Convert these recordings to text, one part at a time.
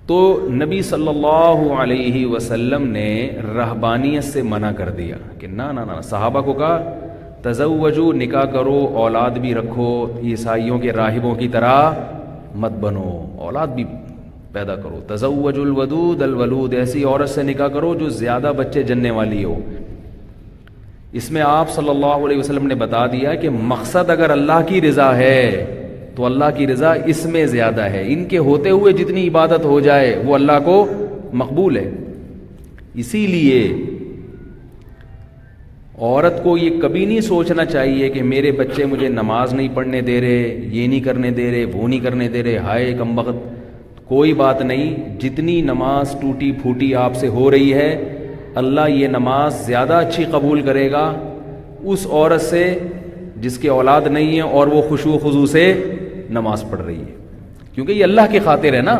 تو نبی صلی اللہ علیہ وسلم نے رہبانیت سے منع کر دیا کہ نہ صحابہ کو کہا تزوجو، نکاح کرو، اولاد بھی رکھو، عیسائیوں کے راہبوں کی طرح مت بنو، اولاد بھی پیدا کرو. تزوج الودود الولود، ایسی عورت سے نکاح کرو جو زیادہ بچے جننے والی ہو. اس میں آپ صلی اللہ علیہ وسلم نے بتا دیا کہ مقصد اگر اللہ کی رضا ہے تو اللہ کی رضا اس میں زیادہ ہے. ان کے ہوتے ہوئے جتنی عبادت ہو جائے وہ اللہ کو مقبول ہے. اسی لیے عورت کو یہ کبھی نہیں سوچنا چاہیے کہ میرے بچے مجھے نماز نہیں پڑھنے دے رہے، یہ نہیں کرنے دے رہے، وہ نہیں کرنے دے رہے، ہائے کمبخت. کوئی بات نہیں، جتنی نماز ٹوٹی پھوٹی آپ سے ہو رہی ہے اللہ یہ نماز زیادہ اچھی قبول کرے گا اس عورت سے جس کے اولاد نہیں ہے اور وہ خشوع و خضوع سے نماز پڑھ رہی ہے، کیونکہ یہ اللہ کی خاطر ہے نا.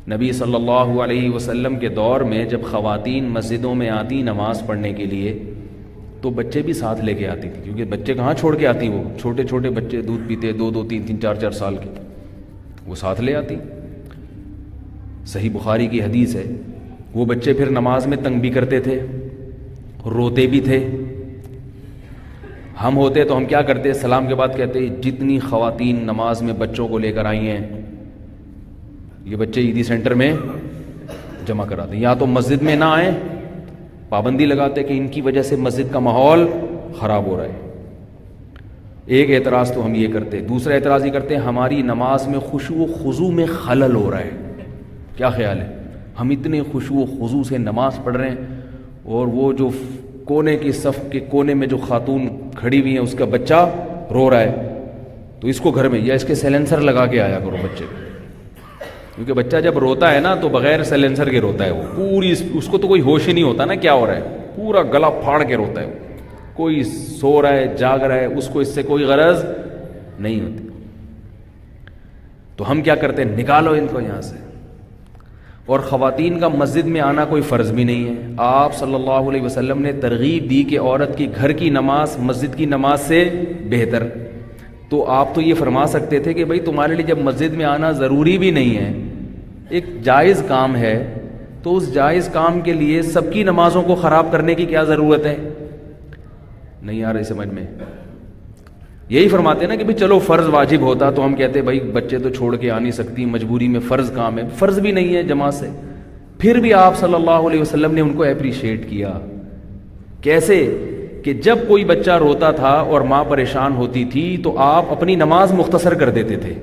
نبی صلی اللہ علیہ وسلم کے دور میں جب خواتین مسجدوں میں آتی نماز پڑھنے کے لیے تو بچے بھی ساتھ لے کے آتی تھی، کیونکہ بچے کہاں چھوڑ کے آتی، وہ چھوٹے چھوٹے بچے دودھ پیتے 2 3 4 سال کے، وہ ساتھ لے آتی. صحیح بخاری کی حدیث ہے. وہ بچے پھر نماز میں تنگ بھی کرتے تھے، روتے بھی تھے. ہم ہوتے تو ہم کیا کرتے؟ سلام کے بعد کہتے جتنی خواتین نماز میں بچوں کو لے کر آئی ہیں یہ بچے عیدی سینٹر میں جمع کراتے ہیں، یا تو مسجد میں نہ آئیں، پابندی لگاتے کہ ان کی وجہ سے مسجد کا ماحول خراب ہو رہا ہے. ایک اعتراض تو ہم یہ کرتے. دوسرا اعتراض یہ کرتے ہماری نماز میں خشوع و خضوع میں خلل ہو رہا ہے. کیا خیال ہے؟ ہم اتنے خشوع و خضوع سے نماز پڑھ رہے ہیں اور وہ جو کونے کی صف کے کونے میں جو خاتون کھڑی ہوئی ہیں اس کا بچہ رو رہا ہے، تو اس کو گھر میں یا اس کے سیلنسر لگا کے آیا کرو بچے کو، کیونکہ بچہ جب روتا ہے نا تو بغیر سیلنسر کے روتا ہے، وہ پوری اس کو تو کوئی ہوش ہی نہیں ہوتا نا کیا ہو رہا ہے، پورا گلا پھاڑ کے روتا ہے. وہ کوئی سو رہا ہے جاگ رہا ہے اس کو اس سے کوئی غرض نہیں ہوتی. تو ہم کیا کرتے ہیں؟ نکالو ان کو یہاں سے. اور خواتین کا مسجد میں آنا کوئی فرض بھی نہیں ہے. آپ صلی اللہ علیہ وسلم نے ترغیب دی کہ عورت کی گھر کی نماز مسجد کی نماز سے بہتر. تو آپ تو یہ فرما سکتے تھے کہ بھائی تمہارے لیے جب مسجد میں آنا ضروری بھی نہیں ہے، ایک جائز کام ہے، تو اس جائز کام کے لیے سب کی نمازوں کو خراب کرنے کی کیا ضرورت ہے؟ نہیں آ رہی سمجھ میں. یہی فرماتے ہیں نا کہ بھئی چلو فرض واجب ہوتا تو ہم کہتے بھائی بچے تو چھوڑ کے آ نہیں سکتی، مجبوری میں فرض کام ہے. فرض بھی نہیں ہے جماعت سے، پھر بھی آپ صلی اللہ علیہ وسلم نے ان کو اپریشیٹ کیا. کیسے؟ کہ جب کوئی بچہ روتا تھا اور ماں پریشان ہوتی تھی تو آپ اپنی نماز مختصر کر دیتے تھے.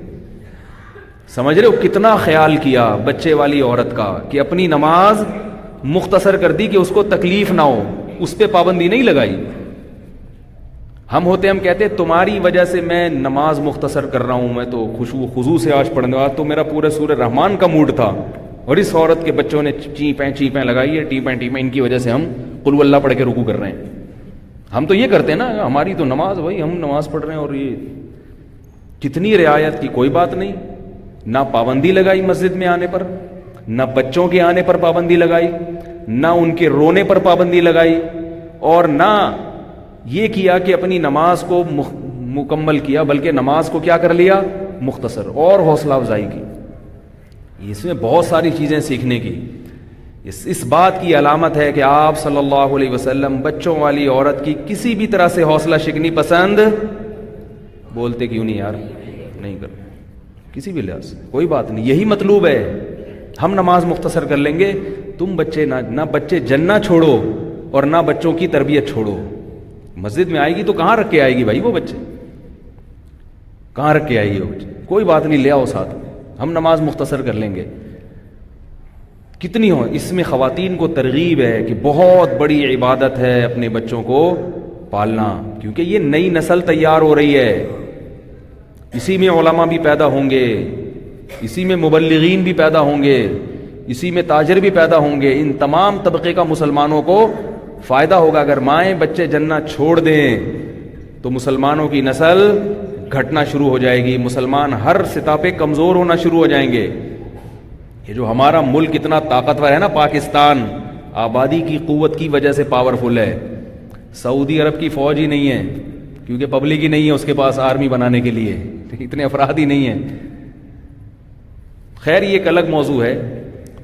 سمجھ رہے ہو کتنا خیال کیا بچے والی عورت کا کہ اپنی نماز مختصر کر دی کہ اس کو تکلیف نہ ہو، اس پہ پابندی نہیں لگائی. ہم ہوتے ہم کہتے تمہاری وجہ سے میں نماز مختصر کر رہا ہوں، میں تو خشوع و خضوع سے آج پڑھنے والا، تو میرا پورا سورہ رحمان کا موڈ تھا اور اس عورت کے بچوں نے چیپیں لگائی ہے، ٹیپیں ان کی وجہ سے ہم قل ہو اللہ پڑھ کے رکوع کر رہے ہیں. ہم تو یہ کرتے ہیں نا، ہماری تو نماز، بھائی ہم نماز پڑھ رہے ہیں اور یہ کتنی رعایت کی، کوئی بات نہیں. نہ پابندی لگائی مسجد میں آنے پر، نہ بچوں کے آنے پر پابندی لگائی، نہ ان کے رونے پر پابندی لگائی، اور نہ یہ کیا کہ اپنی نماز کو مکمل کیا، بلکہ نماز کو کیا کر لیا؟ مختصر، اور حوصلہ افزائی کی. اس میں بہت ساری چیزیں سیکھنے کی. اس بات کی علامت ہے کہ آپ صلی اللہ علیہ وسلم بچوں والی عورت کی کسی بھی طرح سے حوصلہ شکنی پسند بولتے کیوں نہیں یار؟ نہیں کرتے کسی بھی لحاظ سے، کوئی بات نہیں. یہی مطلوب ہے، ہم نماز مختصر کر لیں گے، تم بچے نہ بچے جننا چھوڑو اور نہ بچوں کی تربیت چھوڑو. مسجد میں آئے گی تو کہاں رکھ کے آئے گی بھائی؟ وہ بچے کہاں رکھ کے آئے گی وہ بچے؟ کوئی بات نہیں، لے آؤ ساتھ، ہم نماز مختصر کر لیں گے. کتنی ہو اس میں خواتین کو ترغیب ہے کہ بہت بڑی عبادت ہے اپنے بچوں کو پالنا، کیونکہ یہ نئی نسل تیار ہو رہی ہے. اسی میں علماء بھی پیدا ہوں گے، اسی میں مبلغین بھی پیدا ہوں گے، اسی میں تاجر بھی پیدا ہوں گے. ان تمام طبقے کا مسلمانوں کو فائدہ ہوگا. اگر مائیں بچے جننا چھوڑ دیں تو مسلمانوں کی نسل گھٹنا شروع ہو جائے گی، مسلمان ہر سطح پہ کمزور ہونا شروع ہو جائیں گے. یہ جو ہمارا ملک اتنا طاقتور ہے نا، پاکستان آبادی کی قوت کی وجہ سے پاورفل ہے. سعودی عرب کی فوج ہی نہیں ہے کیونکہ پبلک ہی نہیں ہے اس کے پاس آرمی بنانے کے لیے، اتنے افراد ہی نہیں ہیں. خیر یہ ایک الگ موضوع ہے.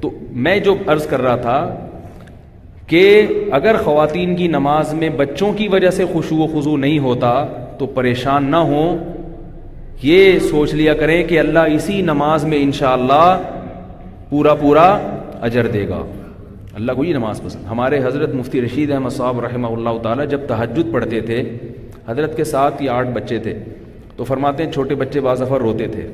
تو میں جو عرض کر رہا تھا کہ اگر خواتین کی نماز میں بچوں کی وجہ سے خشوع و خضوع نہیں ہوتا تو پریشان نہ ہوں، یہ سوچ لیا کریں کہ اللہ اسی نماز میں انشاءاللہ پورا اجر دے گا. اللہ کو یہ نماز پسند. ہمارے حضرت مفتی رشید احمد صاحب رحمہ اللہ تعالیٰ جب تہجد پڑھتے تھے، حضرت کے 7 یا 8 بچے تھے، تو فرماتے ہیں چھوٹے بچے بعض دفعہ روتے تھے،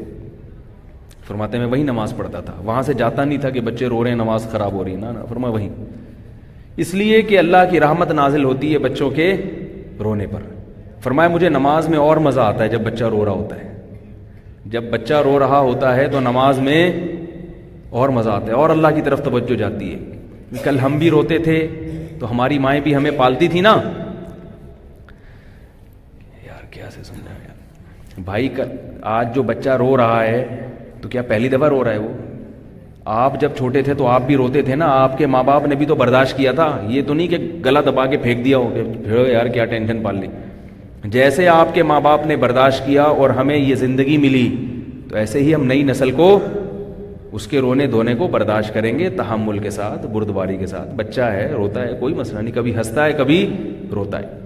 فرماتے ہیں میں وہی نماز پڑھتا تھا، وہاں سے جاتا نہیں تھا کہ بچے رو رہے ہیں نماز خراب ہو رہی ہے، نہ فرمایا وہیں، اس لیے کہ اللہ کی رحمت نازل ہوتی ہے بچوں کے رونے پر. فرمایا مجھے نماز میں اور مزہ آتا ہے جب بچہ رو رہا ہوتا ہے، جب بچہ رو رہا ہوتا ہے تو نماز میں اور مزہ آتا ہے اور اللہ کی طرف توجہ جاتی ہے. کل ہم بھی روتے تھے تو ہماری مائیں بھی ہمیں پالتی تھی نا. یار کیا سے سمجھا یار بھائی، آج جو بچہ رو رہا ہے تو کیا پہلی دفعہ رو رہا ہے وہ؟ آپ جب چھوٹے تھے تو آپ بھی روتے تھے نا، آپ کے ماں باپ نے بھی تو برداشت کیا تھا. یہ تو نہیں کہ گلا دبا کے پھینک دیا ہو کہ پھر یار کیا ٹینشن پال لی. جیسے آپ کے ماں باپ نے برداشت کیا اور ہمیں یہ زندگی ملی، تو ایسے ہی ہم نئی نسل کو اس کے رونے دھونے کو برداشت کریں گے، تحمل کے ساتھ، بردباری کے ساتھ. بچہ ہے روتا ہے کوئی مسئلہ نہیں، کبھی ہنستا ہے کبھی روتا ہے.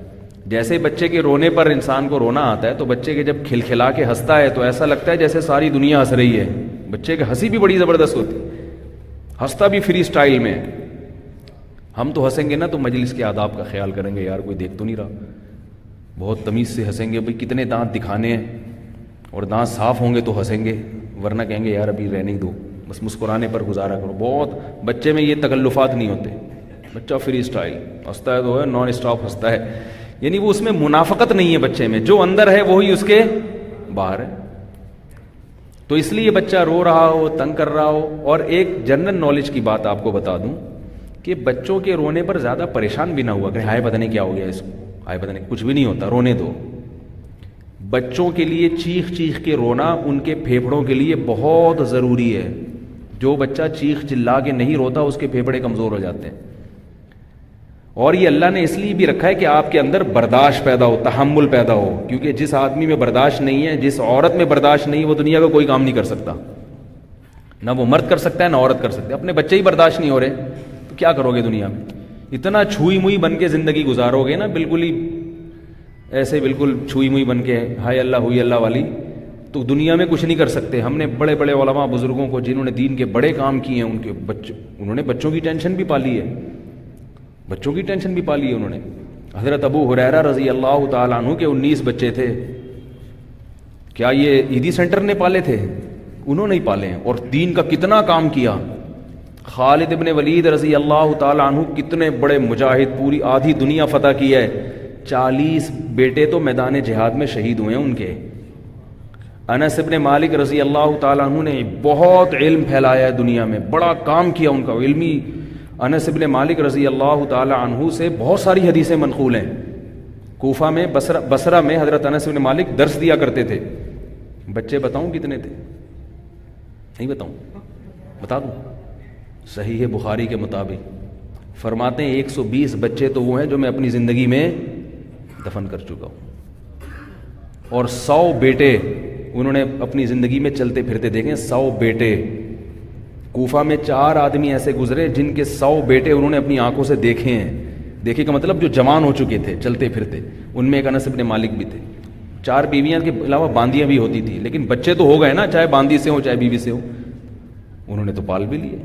جیسے بچے کے رونے پر انسان کو رونا آتا ہے، تو بچے کے جب کھلکھلا کے ہنستا ہے تو ایسا لگتا ہے جیسے ساری دنیا ہنس رہی ہے. بچے کی ہنسی بھی بڑی زبردست ہوتی ہے، ہنستا بھی فری سٹائل میں. ہم تو ہنسیں گے نا تو مجلس کے آداب کا خیال کریں گے، یار کوئی دیکھ تو نہیں رہا، بہت تمیز سے ہنسیں گے. بھئی کتنے دانت دکھانے ہیں، اور دانت صاف ہوں گے تو ہنسیں گے، ورنہ کہیں گے یار ابھی رہنے دو، بس مسکرانے پر گزارا کرو. بہت بچے میں یہ تکلفات نہیں ہوتے، بچہ فری سٹائل ہنستا ہے تو ہے، نان اسٹاپ ہنستا ہے. یعنی وہ اس میں منافقت نہیں ہے بچے میں، جو اندر ہے وہی اس کے باہر ہے. تو اس لیے بچہ رو رہا ہو، تنگ کر رہا ہو. اور ایک جنرل نالج کی بات آپ کو بتا دوں کہ بچوں کے رونے پر زیادہ پریشان بھی نہ ہوا کہ ہائے پتہ نہیں کیا ہو گیا اس کو، ہائے پتہ نہیں، کچھ بھی نہیں ہوتا، رونے دو. بچوں کے لیے چیخ چیخ کے رونا ان کے پھیپھڑوں کے لیے بہت ضروری ہے. جو بچہ چیخ چلا کے نہیں روتا اس کے پھیپھڑے کمزور ہو جاتے ہیں. اور یہ اللہ نے اس لیے بھی رکھا ہے کہ آپ کے اندر برداشت پیدا ہو، تحمل پیدا ہو. کیونکہ جس آدمی میں برداشت نہیں ہے، جس عورت میں برداشت نہیں ہے، وہ دنیا کا کوئی کام نہیں کر سکتا. نہ وہ مرد کر سکتا ہے نہ عورت کر سکتا ہے. اپنے بچے ہی برداشت نہیں ہو رہے تو کیا کرو گے دنیا میں؟ اتنا چھوئی موئی بن کے زندگی گزارو گے نا، بالکل ہی ایسے بالکل چھوئی موئی بن کے ہائے اللہ ہوئی اللہ والی، تو دنیا میں کچھ نہیں کر سکتے. ہم نے بڑے بڑے علماء بزرگوں کو جنہوں نے دین کے بڑے کام کیے ہیں، ان کے انہوں نے بچوں کی ٹینشن بھی پالی ہے، بچوں کی ٹینشن بھی پالی ہے انہوں نے. حضرت ابو ہریرہ رضی اللہ تعالیٰ عنہ کے 19 بچے تھے. کیا یہ عیدی سینٹر نے پالے تھے؟ انہوں نے ہی پالے ہیں. اور دین کا کتنا کام کیا. خالد ابن ولید رضی اللہ تعالیٰ عنہ کتنے بڑے مجاہد، پوری آدھی دنیا فتح کی ہے. 40 بیٹے تو میدان جہاد میں شہید ہوئے ہیں ان کے. انس ابن مالک رضی اللہ تعالیٰ عنہ نے بہت علم پھیلایا ہے دنیا میں، بڑا کام کیا ان کا علمی. انس ابن مالک رضی اللہ تعالیٰ عنہ سے بہت ساری حدیثیں منقول ہیں. کوفہ میں، بصرہ میں حضرت انس ابن مالک درس دیا کرتے تھے. بچے بتاؤں کتنے تھے؟ نہیں بتاؤں؟ بتا دوں. صحیح بخاری کے مطابق فرماتے ہیں 120 بچے تو وہ ہیں جو میں اپنی زندگی میں دفن کر چکا ہوں، اور 100 بیٹے انہوں نے اپنی زندگی میں چلتے پھرتے دیکھیں. 100 بیٹے. کوفہ میں 4 آدمی ایسے گزرے جن کے 100 بیٹے انہوں نے اپنی آنکھوں سے دیکھے ہیں. دیکھے کا مطلب جو جوان ہو چکے تھے چلتے پھرتے. ان میں ایک انس ابن مالک بھی تھے. 4 بیویاں کے علاوہ باندیاں بھی ہوتی تھی، لیکن بچے تو ہو گئے نا، چاہے باندی سے ہو چاہے بیوی سے ہو. انہوں نے تو پال بھی لیے،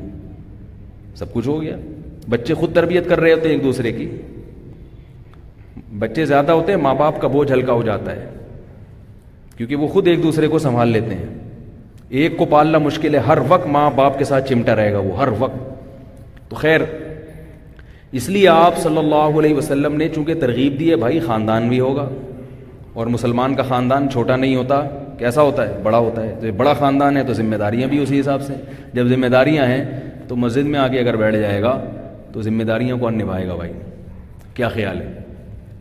سب کچھ ہو گیا. بچے خود تربیت کر رہے ہوتے ہیں ایک دوسرے کی. بچے زیادہ ہوتے ہیں ماں باپ کا بوجھ ہلکا ہو جاتا ہے، کیونکہ وہ خود ایک دوسرے کو سنبھال لیتے ہیں. ایک کو پالنا مشکل ہے، ہر وقت ماں باپ کے ساتھ چمٹا رہے گا وہ، ہر وقت. تو خیر اس لیے آپ صلی اللہ علیہ وسلم نے چونکہ ترغیب دی ہے، بھائی خاندان بھی ہوگا، اور مسلمان کا خاندان چھوٹا نہیں ہوتا، کیسا ہوتا ہے؟ بڑا ہوتا ہے. تو یہ بڑا خاندان ہے تو ذمہ داریاں بھی اسی حساب سے. جب ذمہ داریاں ہیں تو مسجد میں آ کے اگر بیٹھ جائے گا تو ذمہ داریوں کون نبھائے گا بھائی؟ کیا خیال ہے؟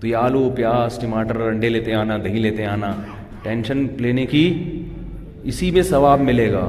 تو یہ آلو پیاز ٹماٹر انڈے لیتے آنا، دہی لیتے آنا، ٹینشن لینے کی، اسی میں ثواب ملے گا.